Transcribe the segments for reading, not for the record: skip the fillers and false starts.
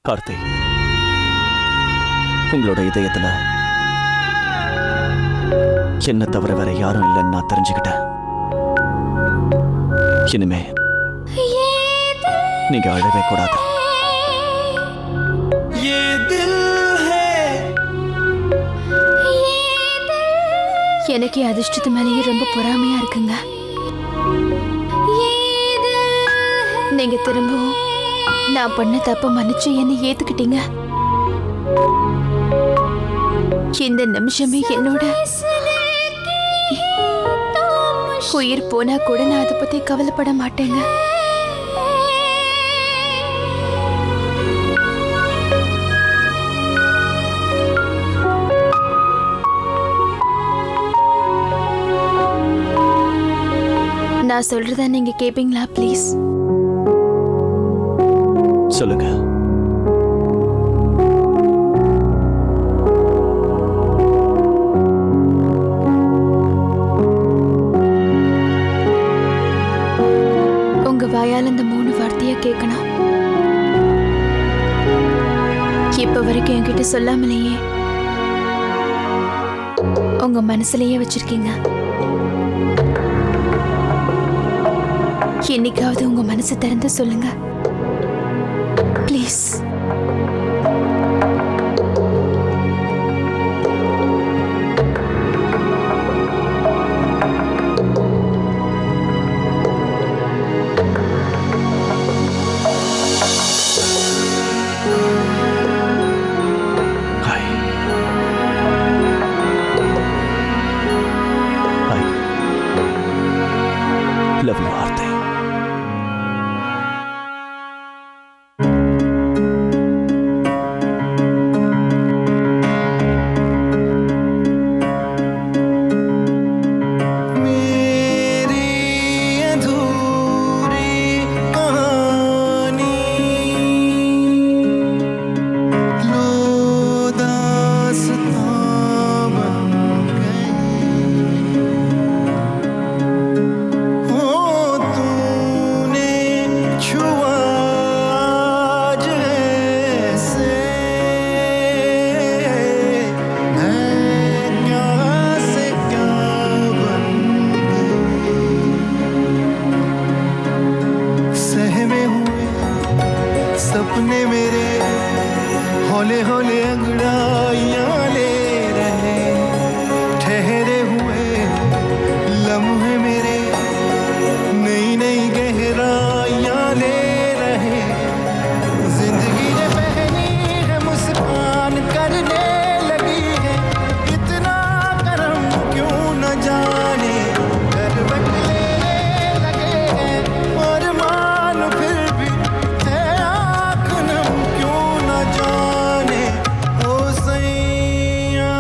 கார்த்தி, உங்களோட இதயத்துல என்ன தவிர வேற யாரும் இல்லைன்னு நான் தெரிஞ்சுக்கிட்டேன். இனிமே நீங்க அழவே கூடாது. எனக்கு அதிர்ஷ்டத்து மேலேயே ரொம்ப பொறாமையா இருக்குங்க. நீங்க திரும்பவும் நான் பண்ண தப்ப மன்னிச்சு என்னை ஏத்துக்கிட்டீங்க. இந்த நிமிஷமே என்னோட உயிர் போனா கூட நான் அதை பத்தி கவலைப்பட மாட்டேங்க. நான் சொல்றத நீங்க கேப்பீங்களா ப்ளீஸ்? சொல்லுங்க. உங்க வாயால் இந்த 3 வார்த்தைய கேட்கணும். இப்ப வரைக்கும் என்கிட்ட சொல்லாமலேயே உங்க மனசுலயே வச்சிருக்கீங்க. என்னைக்காவது உங்க மனசு திறந்து சொல்லுங்க ப்ளீஸ். Love you, Aarti. सपने मेरे हौले हौले अंगड़ाइयां ले रहे, ठहरे हुए लम्हे मेरे नई नई गहराइयां ले रहे। जिंदगी ने पहली है मुस्कान करने लगी है, इतना करम क्यों न जाने करवट लेने लगे हैं। और मान फिर भी है आँख नम क्यों न जाने ओ सैया।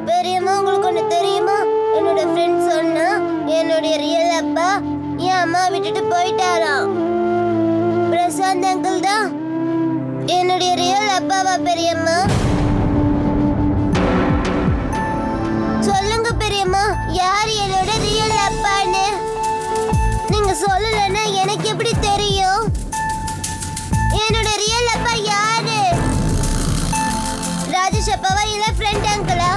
பெரியம்மா, உங்களுக்கு ஒண்ணு தெரியுமா? என்னோட ஃப்ரெண்ட் சொன்னா என்னுடைய ரியல் அப்பா என் அம்மா விட்டுட்டு போயிட்டாராம். பிரசாந்த் அங்கிள் தான் என்னுடைய ரியல் அப்பாவா பெரியம்மா? சொல்லுங்க பெரியம்மா, யார் என்னோட ரியல் அப்பான்னு? நீங்க சொல்லலன்னா எனக்கு எப்படி தெரியும் என்னோட ரியல் அப்பா யாரு? ராஜேஷ் அப்பாவா இல்ல ஃப்ரெண்ட் அங்கிளா?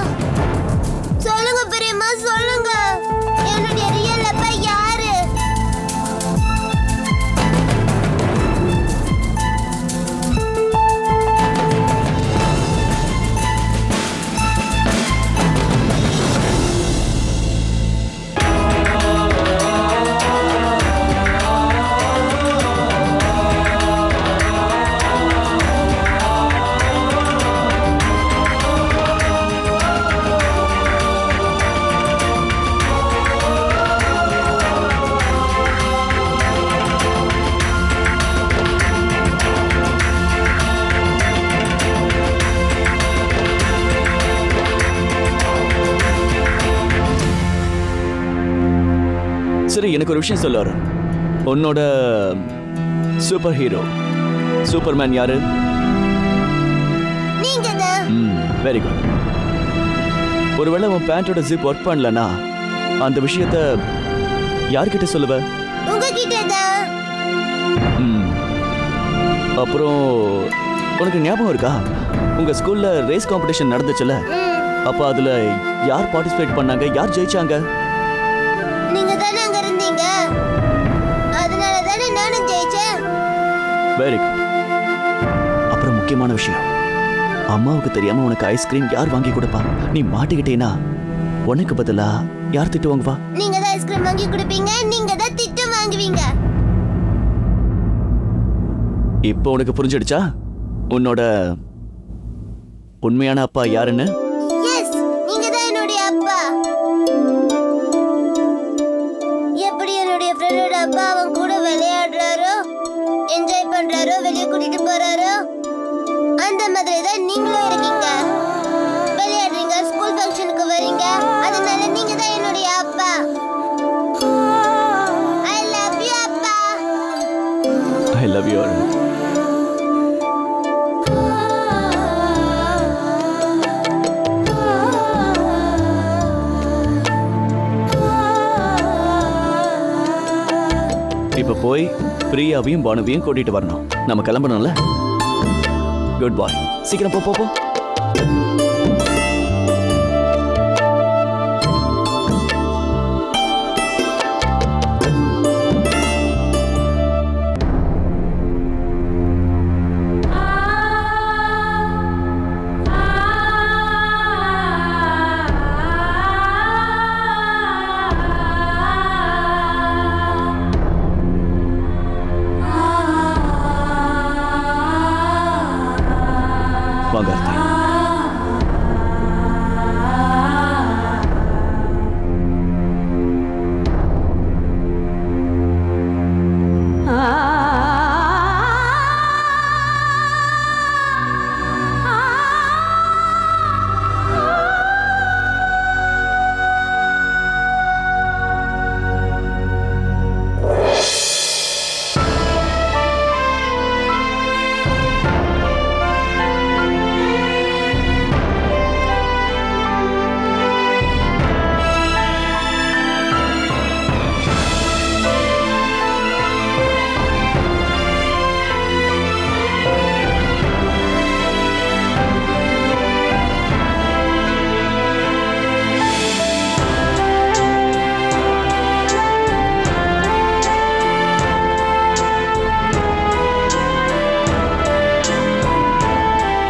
சரி, எனக்கு ஒரு விஷயம் சொல்ல வரும். உன்னோட சூப்பர் ஹீரோ சூப்பர்மேன் யாரு? நீங்க தான். Very good. ஒருவேளை உன் பேண்டோட ஜிப் ஒர்க் பண்ணலனா அந்த விஷயத்த யார்கிட்ட சொல்லுவ? உங்ககிட்ட தான். அப்புறம் உனக்கு ஞாபகம் இருக்கா, உங்க ஸ்கூல்ல ரேஸ் காம்படிஷன் நடந்துச்சுல? அப்ப அதுல யார் பார்ட்டிசிபேட் பண்ணாங்க, யார் ஜெயிச்சாங்க? நீங்க தானே அங்க இருந்தீங்க, அதனால தானே நானும் ஜெயிச்சேன். Very good. அப்புறம் முக்கியமான விஷயம், அம்மாவுக்கு தெரியாம உனக்கு ஐஸ்கிரீம் யார் வாங்கி கொடுப்பா? நீ மாட்டிக்கிட்டேனா உனக்கு பதிலா யார் திட்டு வாங்குவா? நீங்க தான் ஐஸ்கிரீம் வாங்கி கொடுப்பீங்க, நீங்க தான் திட்டு வாங்குவீங்க. இப்போ உனக்கு புரிஞ்சிடுச்சா உன்னோட உண்மையான அப்பா யாருன்னு? எஸ், நீங்க தான் என்னுடைய அப்பா. எப்படி என்னுடைய ஃப்ரெண்டோட அப்பா அவன் கூட விளையாடுறாரோ, என்ஜாய் பண்றாரோ, வெளியே கூட்டிட்டு போறாரோ, அந்த மாதிரி தான் நீங்களும் இருக்கீங்க. விளையாடுறீங்க, ஸ்கூல் ஃபங்க்ஷனுக்கு வரீங்க, அதனால நீங்க தான் என்னுடைய அப்பா. ஐ லவ் யூ அப்பா. I love you Arun. இப்ப போய் பிரியாவையும் பானுவையும் கூட்டிட்டு வரணும். நம்ம கிளம்பணும்ல? குட் பாய். சீக்கிரம் போ போ போ. வாங்க ஆர்த்தி.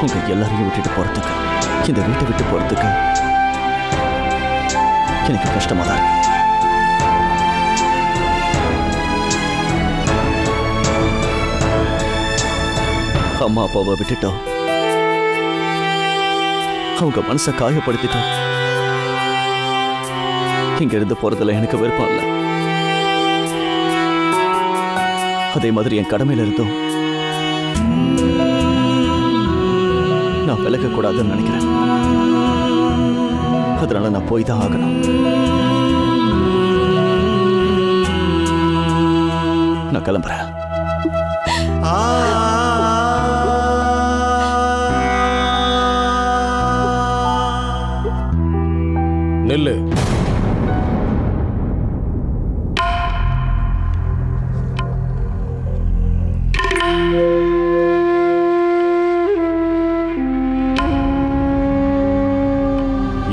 உங்க எல்லாரையும் விட்டுட்டு போறதுக்கு, இந்த வீட்டை விட்டு போறதுக்கு எனக்கு கஷ்டமா தான் இருக்கு. அம்மா அப்பாவை விட்டுட்டோம், அவங்க மனசை காயப்படுத்திட்டோம். இங்க இருந்து போறதுல எனக்கு விருப்பம் இல்லை. அதே மாதிரி என் கடமையில இருந்தும் நான் விலக கூடாதுன்னு நினைக்கிறேன். அதனால நான் போய் தான் ஆகணும். நான் கிளம்புறேன். நெல்லு.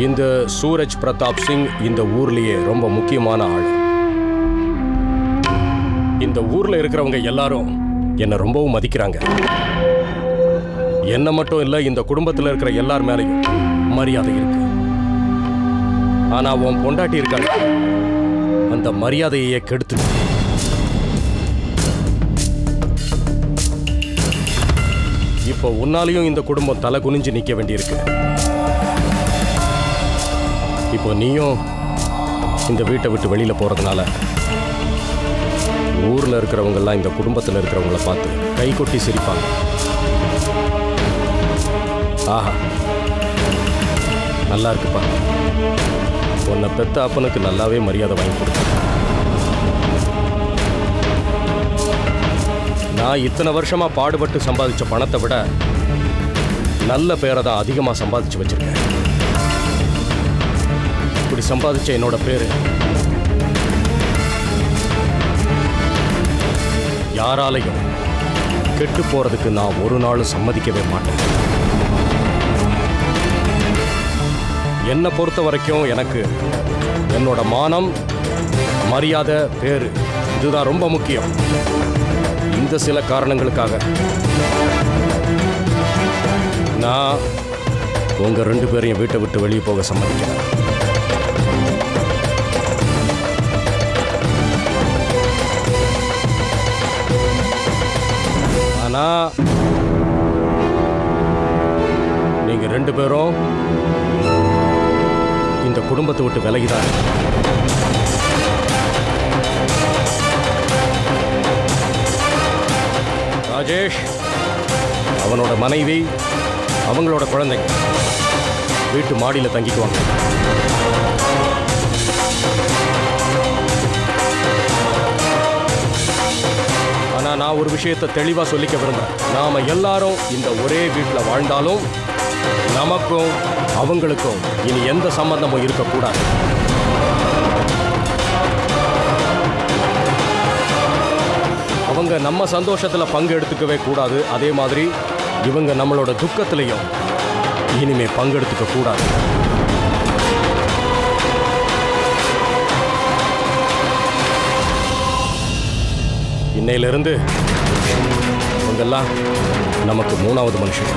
இந்த சூரஜ் பிரதாப் சிங் இந்த ஊர்லயே ரொம்ப முக்கியமான ஆள். இந்த ஊர்ல இருக்கிறவங்க எல்லாரும் என்ன ரொம்பவும் மதிக்கிறாங்க. என்ன மட்டும் இல்ல, இந்த குடும்பத்தில் இருக்கிற எல்லார் மேலையும் மரியாதை இருக்கு. ஆனா உன் பொண்டாட்டி இருக்காங்க, அந்த மரியாதையே கெடுத்து. இப்போ உன்னாலையும் இந்த குடும்பம் தலை குனிஞ்சு நிக்க வேண்டியிருக்கு. இப்போ நீயும் இந்த வீட்டை விட்டு வெளியில போறதுனால ஊர்ல இருக்கிறவங்க எல்லாம் இந்த குடும்பத்தில் இருக்கிறவங்கள பார்த்து கை கொட்டி சிரிப்பாங்க. ஆஹா, நல்லா இருக்குப்பா. உன்னை பெத்த அப்பனுக்கு நல்லாவே மரியாதை வாங்கி கொடுத்து. நான் இத்தனை வருஷமா பாடுபட்டு சம்பாதிச்ச பணத்தை விட நல்ல பேரை தான் அதிகமாக சம்பாதிச்சு வச்சிருக்கேன். இப்படி சம்பாதிச்ச என்னோட பேரு யாராலையும் கெட்டு போறதுக்கு நான் ஒரு நாளும் சம்மதிக்கவே மாட்டேன். என்னை பொறுத்த வரைக்கும் எனக்கு என்னோட மானம், மரியாதை, பேரு இதுதான் ரொம்ப முக்கியம். இந்த சில காரணங்களுக்காக நான் உங்க 2 பேரையும் வீட்டை விட்டு வெளியே போக சம்மதிக்கிறேன். ஆனா நீங்க 2 பேரும் இந்த குடும்பத்தை விட்டு விலகிதான். ராஜேஷ், அவனோட மனைவி, அவங்களோட குழந்தைங்க வீட்டு மாடியில் தங்கிக்குவாங்க. ஆனா நான் ஒரு விஷயத்தை தெளிவா சொல்லிக்க விரும்புறேன். நாம எல்லாரும் இந்த ஒரே வீட்டில் வாழ்ந்தாலும் நமக்கும் அவங்களுக்கும் இனி எந்த சம்பந்தமும் இருக்கக்கூடாது. அவங்க நம்ம சந்தோஷத்துல பங்கு எடுத்துக்கவே கூடாது. அதே மாதிரி இவங்க நம்மளோட துக்கத்திலையும் இனிமே பங்கெடுத்துக்க கூடாது. இன்னையிலிருந்து இவங்கெல்லாம் நமக்கு 3வது மனுஷன்.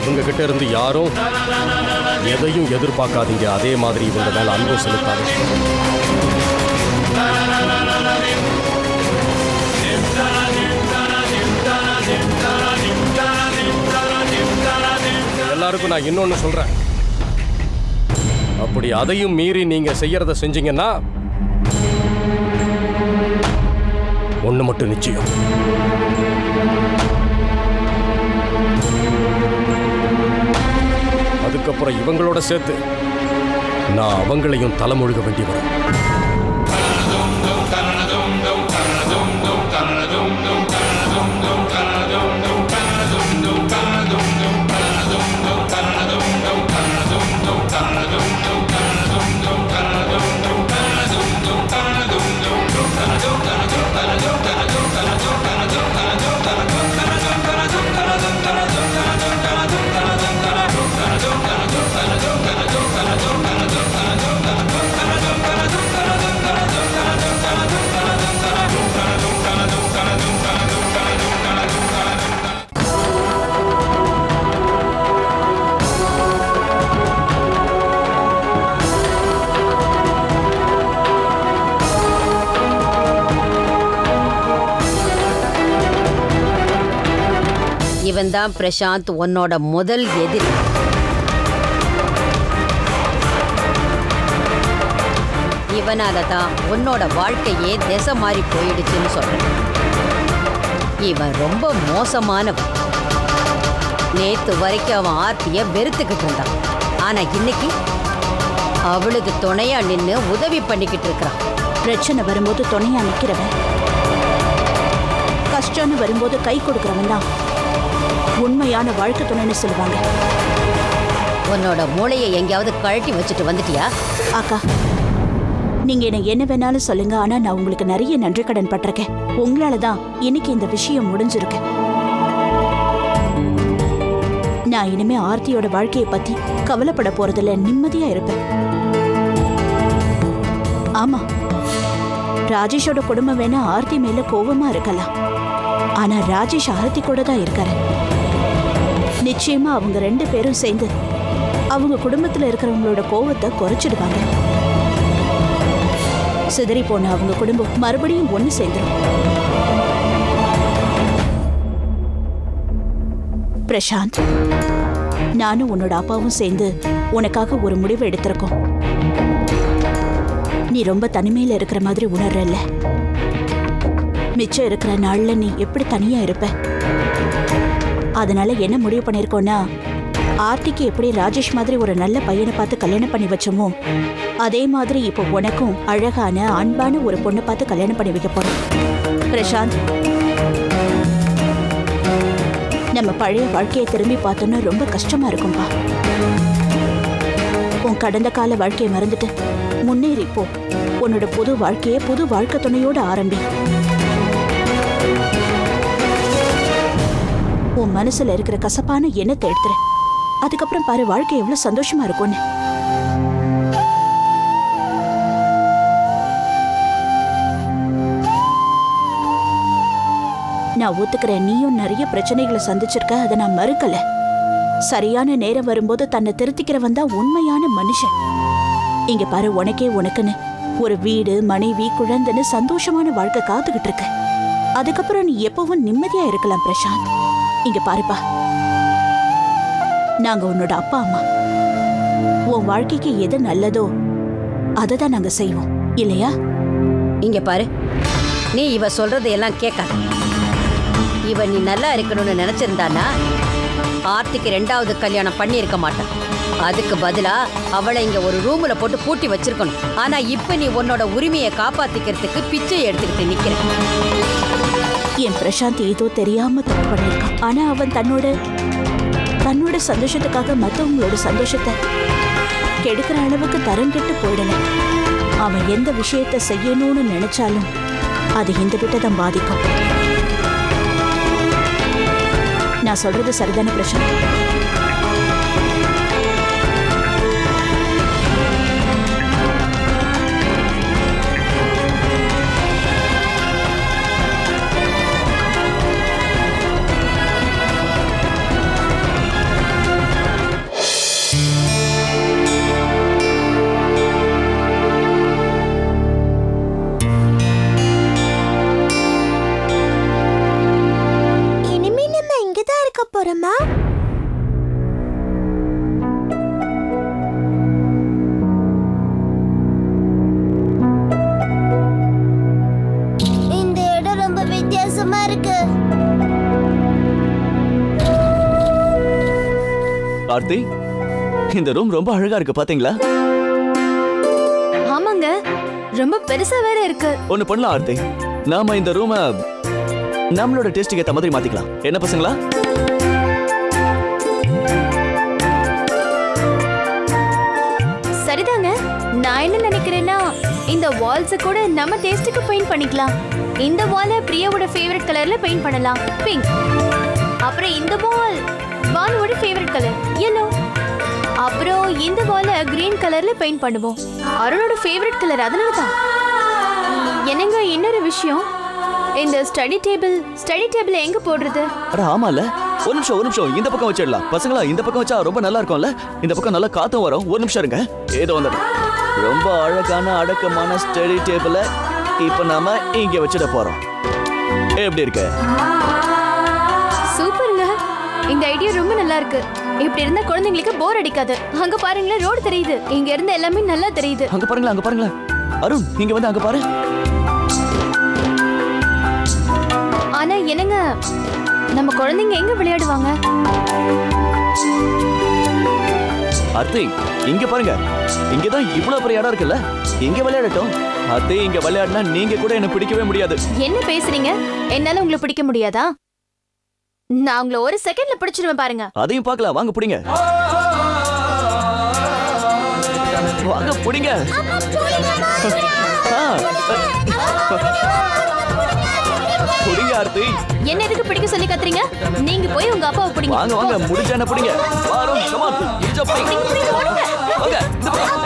இவங்க கிட்ட இருந்து யாரும் எதையும் எதிர்பார்க்காதீங்க. அதே மாதிரி இவங்க மேல அன்பு செலுத்தாது. எல்லாருக்கும் நான் இன்னொன்னு சொல்றேன். அப்படி அதையும் மீறி நீங்க செய்யறத செஞ்சீங்கன்னா ஒண்ணு மட்டும் நிச்சயம். அதுக்கப்புறம் இவங்களோட சேர்த்து நான் அவங்களையும் தலைமுழுக வேண்டி வரும். இவன் தான் பிரசாந்த், உன்னோட முதல் எதிரி. இவனால தான் உன்னோட வாழ்க்கையே திசை மாறி போயிடுச்சுன்னு சொல்றேன். இவன் ரொம்ப மோசமானவன். நேத்து வரைக்கும் அவன் ஆர்த்திய வெறுத்துக்கிட்டு இருந்தான். ஆனா இன்னைக்கு அவளுக்கு துணையா நின்று உதவி பண்ணிக்கிட்டு இருக்கிறான். பிரச்சனை வரும்போது துணையா நிக்கிறவன், கஷ்டம்னு வரும்போது கை கொடுக்கறவன் தான் உண்மையான வாழ்க்கை துணைன்னு சொல்லுவாங்க. உன்னோட மூளையை எங்கேயாவது கழட்டி வச்சுட்டு வந்துட்டியா? அக்கா, நீங்க என்ன என்ன வேணாலும் சொல்லுங்க, ஆனா நான் உங்களுக்கு நிறைய நன்றி கடன் பட்டிருக்கேன். உங்களால தான் இன்னைக்கு இந்த விஷயம் முடிஞ்சிருக்கு. நான் இனிமே ஆர்த்தியோட வாழ்க்கையை பத்தி கவலைப்பட போறதில்ல, நிம்மதியா இருப்பேன். ஆமா, ராஜேஷோட குடும்பம் வேணா ஆர்த்தி மேல கோபமா இருக்கலாம், ஆனா ராஜேஷ் ஆர்த்தி கூட தான் இருக்காரு. நிச்சயமா அவங்க 2 பேரும் சேர்ந்து அவங்க குடும்பத்துல இருக்கிறவங்களோட கோவத்தை குறைச்சிடுவாங்க. சிதறி போன அவங்க குடும்பம் மறுபடியும் ஒண்ணு சேர்ந்துடும். பிரசாந்த், நானும் உன்னோட அப்பாவும் சேர்ந்து உனக்காக ஒரு முடிவு எடுத்திருக்கோம். நீ ரொம்ப தனிமையில இருக்கிற மாதிரி உணர்றல்ல, மிச்சம் இருக்கிற நாள்ல நீ எப்படி தனியா இருப்ப? அதனால என்ன முடிவு பண்ணிருக்கோம்னா, ஆர்த்திக்கு எப்படி ராஜேஷ் மாதிரி ஒரு நல்ல பையனை பார்த்து கல்யாணம் பண்ணி வச்சோமோ அதே மாதிரி இப்போ உனக்கும் அழகான அன்பான ஒரு பொண்ணை பார்த்து கல்யாணம் பண்ணி வைக்க போறோம். பிரசாந்த், நம்ம பழைய வாழ்க்கையை திரும்பி பார்த்தோம்னா ரொம்ப கஷ்டமா இருக்கும்பா. உன் கடந்த கால வாழ்க்கையை மறந்துட்டு முன்னேறி போ. உன்னோட புது வாழ்க்கையை புது வாழ்க்கை துணையோட ஆரம்பி. உன் மனசுல இருக்கிற கசப்பான எண்ணத்தை எடுத்துரு. அதுக்கப்புறம் பாரு வாழ்க்கை எவ்வளவு சந்தோஷமா இருக்கும்னு. நான் ஒத்துக்கிறேன், நீயும் நிறைய பிரச்சனைகளை சந்திச்சிருக்க, அதை நான் மறுக்கல. சரியான நேரம் வரும்போது தன்னை திருத்திக்கிறவன் தான் உண்மையான மனுஷன். இங்க பாரு, உனக்குன்னு ஒரு வீடு, மனைவி, குழந்தைன்னு சந்தோஷமான வாழ்க்கை காத்துக்கிட்டு இருக்கு. அதுக்கப்புறம் நீ எப்பவும் நிம்மதியா இருக்கலாம் பிரசாந்த். இங்க பாருப்பா, நாங்க உன்னோட அப்பா அம்மா. உன் வாழ்க்கைக்கு எது நல்லதோ அதை தான் நாங்க செய்வோம், இல்லையா? இங்க பாரு, நீ இவ சொல்றது எல்லாம் கேட்காத. இவ நீ நல்லா இருக்கணும்னு நினைச்சிருந்தானா ஆர்த்திக்கு 2வது கல்யாணம் பண்ணி இருக்க மாட்டான். அதுக்கு பதிலா அவளை இங்க ஒரு ரூம்ல போட்டு பூட்டி வச்சிருக்கணும். ஆனா இப்ப நீ உன்னோட உரிமையை காப்பாத்திக்கிறதுக்கு பிச்சை எடுத்துக்கிட்டு நிக்கிற. என் பிரசாந்த் ஏதோ தெரியாம தப்பு பண்ணிருக்கான். ஆனா அவன் தன்னோட சந்தோஷத்துக்காக மத்தவங்களோட சந்தோஷத்தை கெடுக்கிற அளவுக்கு தரம் கெட்டு போயிடல. அவன் எந்த விஷயத்தை செய்யணும்னு நினைச்சாலும் அது இந்த வீட்டை தான் பாதிக்கும். நான் சொல்றது சரிதானே பிரசாந்த்? போறோமா? இந்த இடம் ரொம்ப வித்தியாசமா இருக்கு. ஆர்த்தி, இந்த ரூம் ரொம்ப அழகா இருக்கு, பாத்தீங்களா? ஆமாங்க, ரொம்ப பெருசா வேற இருக்கு. ஒண்ணு பண்ணலாம் ஆர்த்தி, நாம இந்த ரூமை நம்மளோட டேஸ்டுக்கு ஏத்த மாதிரி மாத்திக்கலாம். என்ன பசங்களா? சரிதாங்க. நான் என்ன நினைக்கிறேன்னா, இந்த வால்ஸ் கூட நம்ம டேஸ்டுக்கு பெயிண்ட் பண்ணிக்கலாம். இந்த வாலை பிரியாவோட ஃபேவரட் கலர்ல பெயிண்ட் பண்ணலாம், பிங்க். அப்புறம் இந்த வால் பானுவோட ஃபேவரட் கலர், yellow. அப்புறம் இந்த வாலை கிரீன் கலர்ல பெயிண்ட் பண்ணுவோம், அருணோட ஃபேவரட் கலர். அதனால தான். என்னங்க இன்னொரு விஷயம், இந்த ஸ்டடி டேபிள் எங்க போடுறது? அட ஆமால, ஒரு நிமிஷம் இந்த பக்கம் வச்சிடலாம். பசங்களா, இந்த பக்கம் வச்சா ரொம்ப நல்லா இருக்கும்ல. இந்த பக்கம் நல்லா காத்தும் வரும். ஒரு நிமிஷம் இருங்க, ஏதோ வந்துடும். ரொம்ப அழகான அடக்கமான ஸ்டடி டேபிள இப்ப நாம இங்க வச்சிட போறோம். எப்படி இருக்கு? சூப்பருங்க, இந்த ஐடியா ரொம்ப நல்லா இருக்கு. இப்படி இருந்தா குழந்தைங்களுக்கு போர் அடிக்காது. அங்க பாருங்களேன், ரோடு தெரியுது. இங்க இருந்து எல்லாமே நல்லா தெரியுது. அங்க பாருங்களேன். அருண், இங்க வந்து அங்க பாரு. ஆனா என்னங்க, நம்ம குழந்தைங்க எங்க விளையாடுவாங்க? ஆர்த்தி, இங்க பாருங்க. இங்கதான் இவ்வளவு பெரிய இடம் இருக்குல்ல, இங்க விளையாடட்டும். ஆர்த்தி, இங்க விளையாடினா நீங்க கூட என்ன பிடிக்கவே முடியாது. என்ன பேசுறீங்க? என்னால உங்களை பிடிக்க முடியாதா? நான் உங்களை ஒரு செகண்ட்ல பிடிச்சிருவேன் பாருங்க. அதையும் பார்க்கலாம், வாங்க பிடிங்க. வாங்க பிடிங்க. பிடிங்க ஆர்த்தி. என்ன எதுக்கு பிடிக்க சொல்லி கத்துறீங்க? நீங்க போய் உங்க அப்பாவை பிடிங்க. வாங்க முடிஞ்சா என்ன பிடிங்க. வாங்க, come on. முடிஞ்சா பிடிங்க. வாங்க, இந்த பக்கம்.